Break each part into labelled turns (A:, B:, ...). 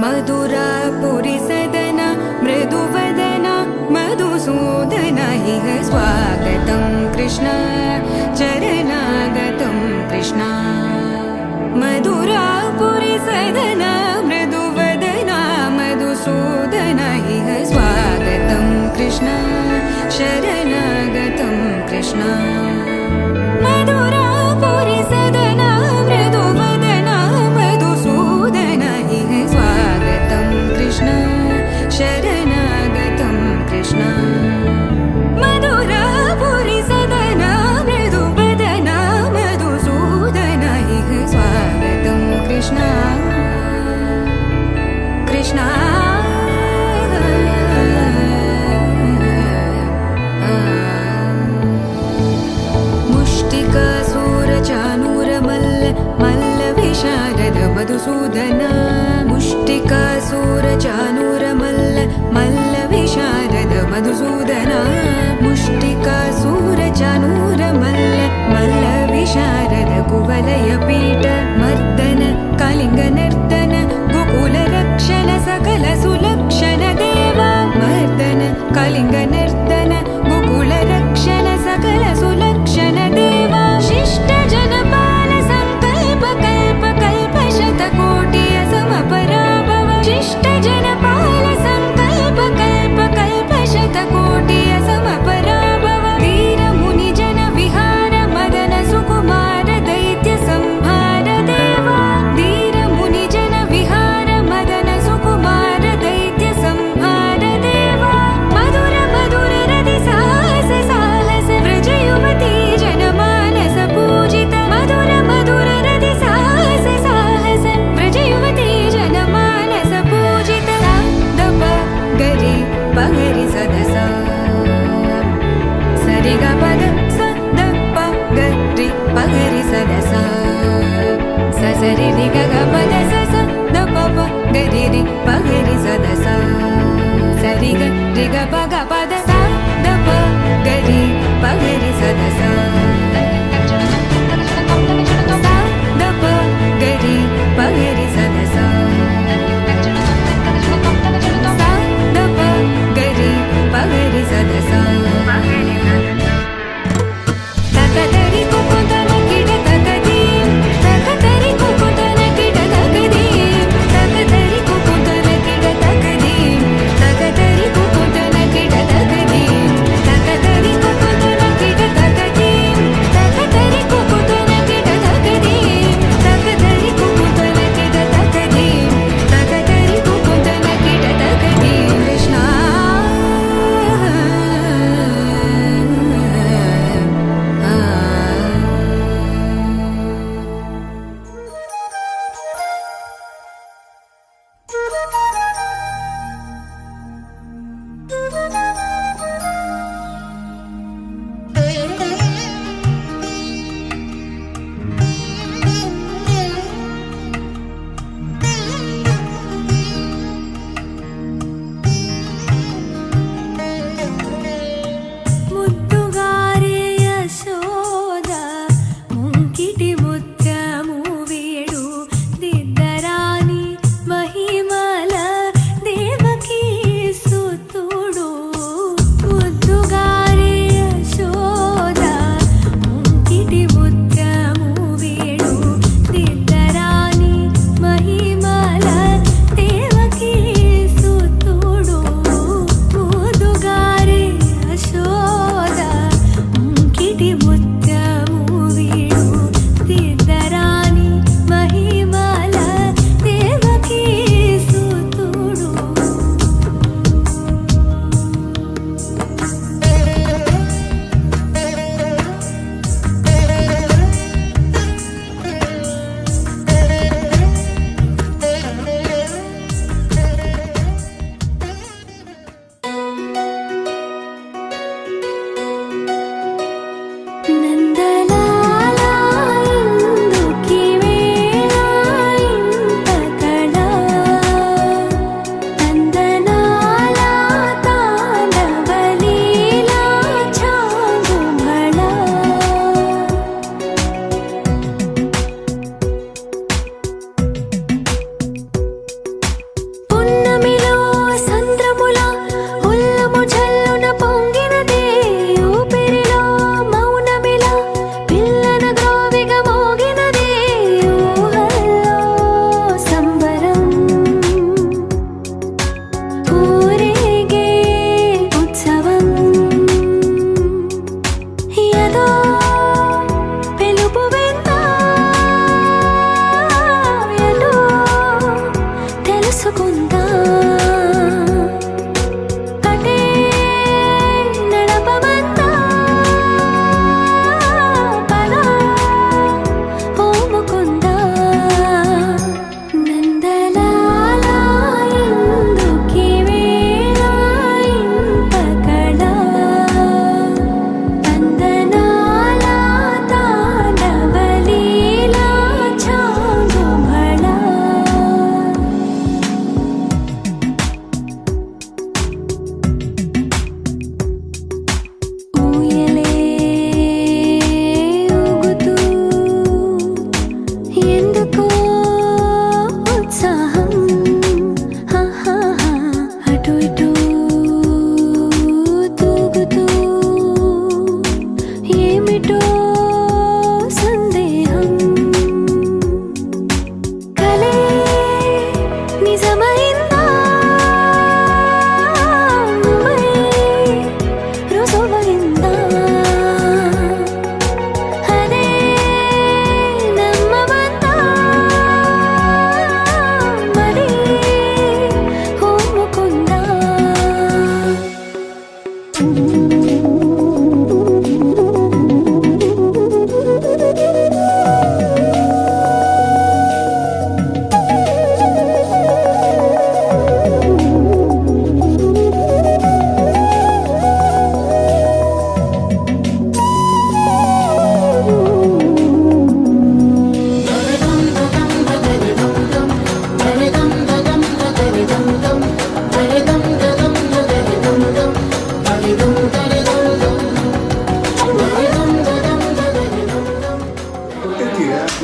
A: मधुरापुरी सदना मृदुवदना मधुसूदन इह स्वागतं कृष्ण चरणागतं कृष्ण मधुरापुरी सदना मृदुवदना मधुसूदन इह स्वागतं कृष्ण शरणागतं कृष्ण मधुरापुरी सदना मृदुवदना मधुसूदन इह स्वागतं कृष्ण शरणागतं कृष्ण मधुरापुरी सदना मृदुवदना मधुसूदन इह स्वागतं कृष्ण कृष्ण मधुसूदन मुष्टिकासुरचाणूरमल्ल मल्लविशारद मधुसूदन मुष्टिकासुरचाणूरमल्ल मल्लविशारद कुवलयपीठ मर्दन कलिङ्गनर्तन गोकुलरक्षण सकल सुलक्षण देवा मर्दन कलिङ्गनर्तन गोकुलरक्षण सकल सुलक्षण देवा शिष्ट जनपाल संकल्प कल्प कल्प शतकोटि असमपराभव शिष्ट जनपाल संकल्प कल्प कल्प शतकोटि असमपराभव वीर मुनि जन विहार मदन सुकुमार दैत्य संहार देवा वीर मुनि जन विहार मदन सुकुमार दैत्य संहार देवा मधुर मधुर रति साहस साहस व्रज युवती जनमानस पूजित मधुर मधुर रति साहस साहस व्रज युवती जनमानस पूजित सा दप गरि पगरि सदस सरि ग पद स द प गरि पगरि सदस स सरि रि ग ग पद स स द प प गरि रि पगरि सदस सरि ग रि ग प ग पद स द प गरि पगरि सदस स द प गरि पगरि सदस स द प गरि पगरि सदस तकतरि कुकुतन किट तकदीं तकतरि कुकुतन किट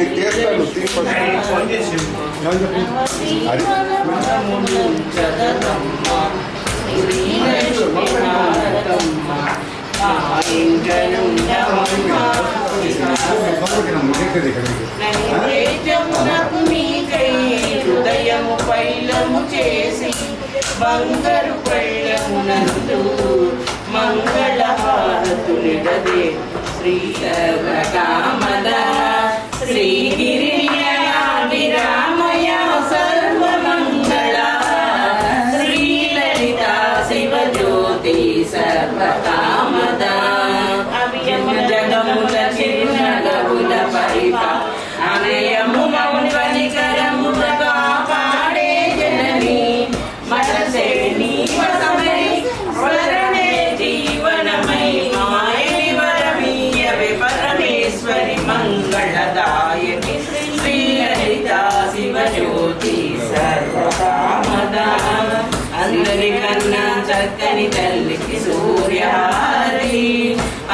B: నీకు చేస్తాను అది
C: హృదయము పైలము చేసి బంగారు పళ్ళమునందు మంగళహారతునిడదే శ్రీ సర్వకామద శ్రీగిరిరామయ సర్వమంగళ శ్రీలలిత శివజ్యోతి సర్వకామద జగముల చిరునగముల పరిపా అనయము మౌనికరము కాపాడే జనని మనసే నీవసమై స్మరణే జీవనమై మాయని వరమీయవే పరమేశ్వరి మంగళదాయకి శ్రీ లలిత శివజ్యోతి సర్వకామద అందరికన్నా చక్కని తల్లికి సూర్యహారతి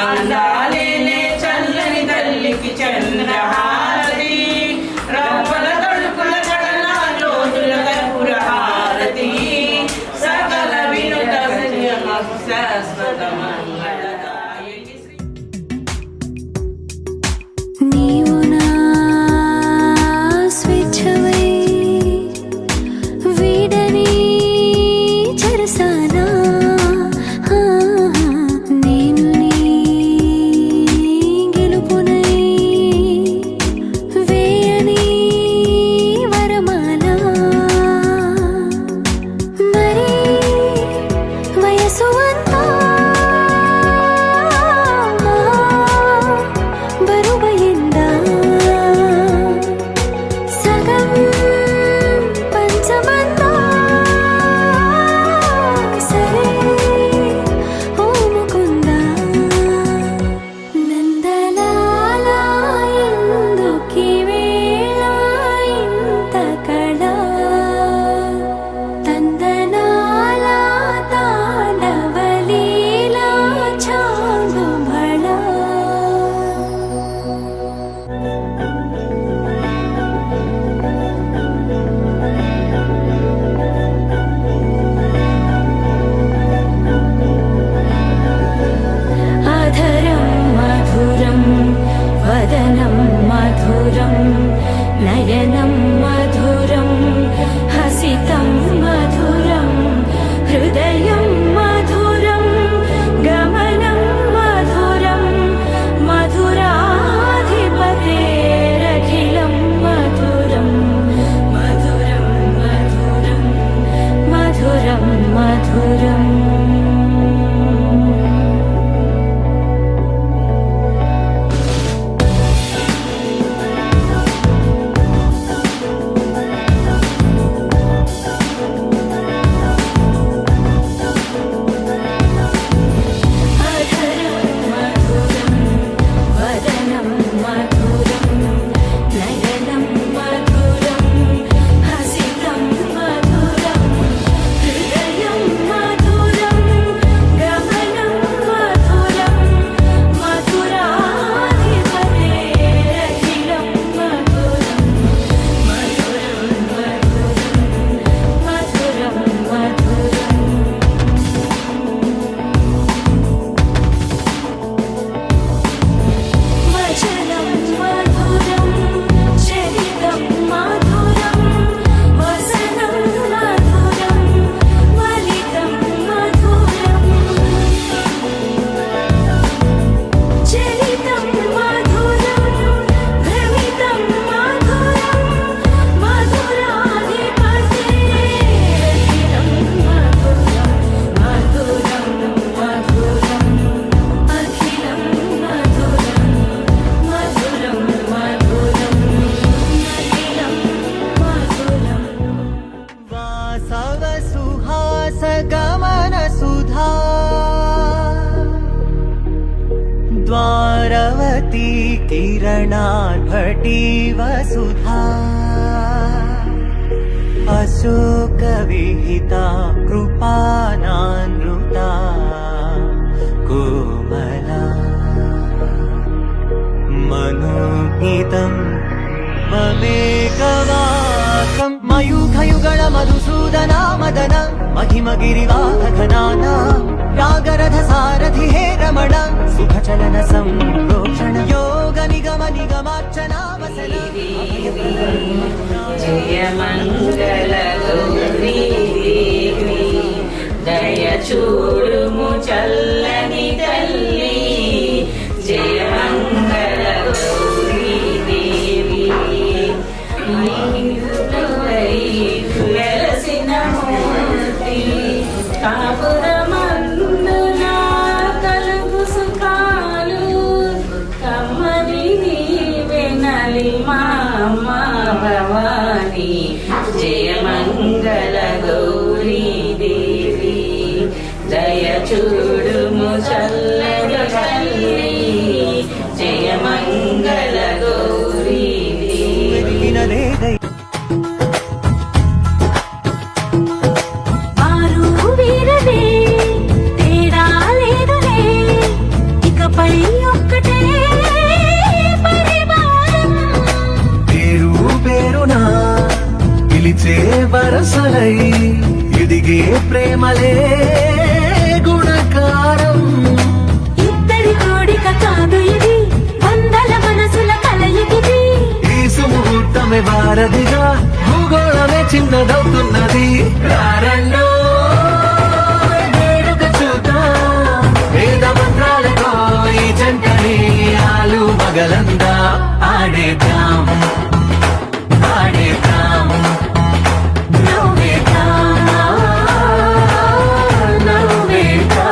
C: అందాలేనే చల్లని తల్లికి చంద్రహారతి రవ్వల తడుకుల జగన జ్యోతుల కర్పూర హారతి సకల వినుత శాశ్వత మంగళదాయకి
A: నీవు నా స్వేచ్ఛవై వీడని చెరసానా నేను నీ గెలుపునై వేయని వరమాల మరి వయసు అంతా బరువయిందా సగం పంచమంతా సరే ఓ ముకుందా నందలాల ఎందుకీ వేళ ఇంత కళ తందనాల తాండవలీలా చాంగు భళ అధరం మధురం వదనం మధురం నయనం మధురం హసితం మధురం హృదయం మధురం గమనం మధురం మధురాధిపతేరఖిలం మధురం మధురం మధురం మధురం మధురం అధరం మధురం వదనం మధురం నయనం మధురం హసితం మధురం హృదయం మధురం గమనం మధురం మధురాధిపతేరఖిలం మధురం మధురం మధురం మధురం వచనం మధురం చరితం మధురం వసనం మధురం వలితం మధురం చరితం మధురం భ్రమితం మధురం మధురాధిపతేరఖిలం మధురం మధురం మధురం అఖిలం మధురం మధురం మధురం అఖిలం మధురం
D: वासव सुहास गमन सुधा द्वारवती किरणार्भटी वसुधा अशोकविहिता कृपानानृता कोमला मनोज्ञितं ममेकवाकं मयूखयुगळ मधुसूदन मदन महिमगिरिवाहघनाना रागरथ सारथि हे रमण सुखचलन संप्रोक्षण योग निगम निगमार्चना वसन
C: జయ మంగళ గౌరీ దేవి దయ చూడుము చల్లని తల్లి జయ మంగళ గౌరీ దేవి వెలసిన మూర్తి కాపురమందున కలుగు సుఖాలు కమ్మని వెనలి మా అమ్మ భవాని జయ మంగళ గౌరీ దేవి దయ చూడుము చల్లని తల్లి జయ మంగళ గౌరీ దేవి
B: వారు వీరనే తేడా లేదులే ఇకపై ఒక్కటే పరివారం
D: పేరు పేరునా పిలిచే వరసలై ఎదిగే ప్రేమలే గుణకారం
B: ఇద్దరి కోడిక కాదు ఇది వందల మనసుల కలయికిది
D: ఈ సుముహూర్తమే వారధిగా భూగోళమే చిన్నదవుతున్నది రారండో వేడుక చూద్దాం వేద మంత్రాలతో ఈ జంటని ఆలు మగలందా ఆడేద్దాం ఆడేద్దాం నవ్వేద్దాం నవ్వేద్దాం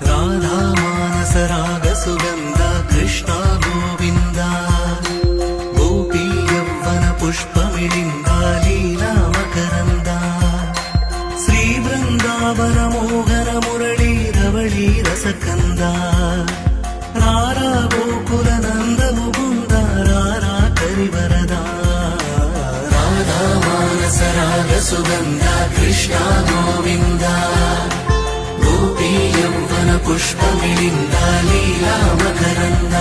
D: राधा मानस राग सुगंध कृष्ण गोविंद गोपी यौवन पुष्पमिलिंद लीला मकरंद श्री वृंदावन मोहन मुरली रवळी रसकंद रारा गोकुल नंद मुकुंद रारा करिवरदा राधा मानस राग सुगंध कृष्ण गोविंद गोपी यौवन पुष्पमिलिंद लीला मकरंद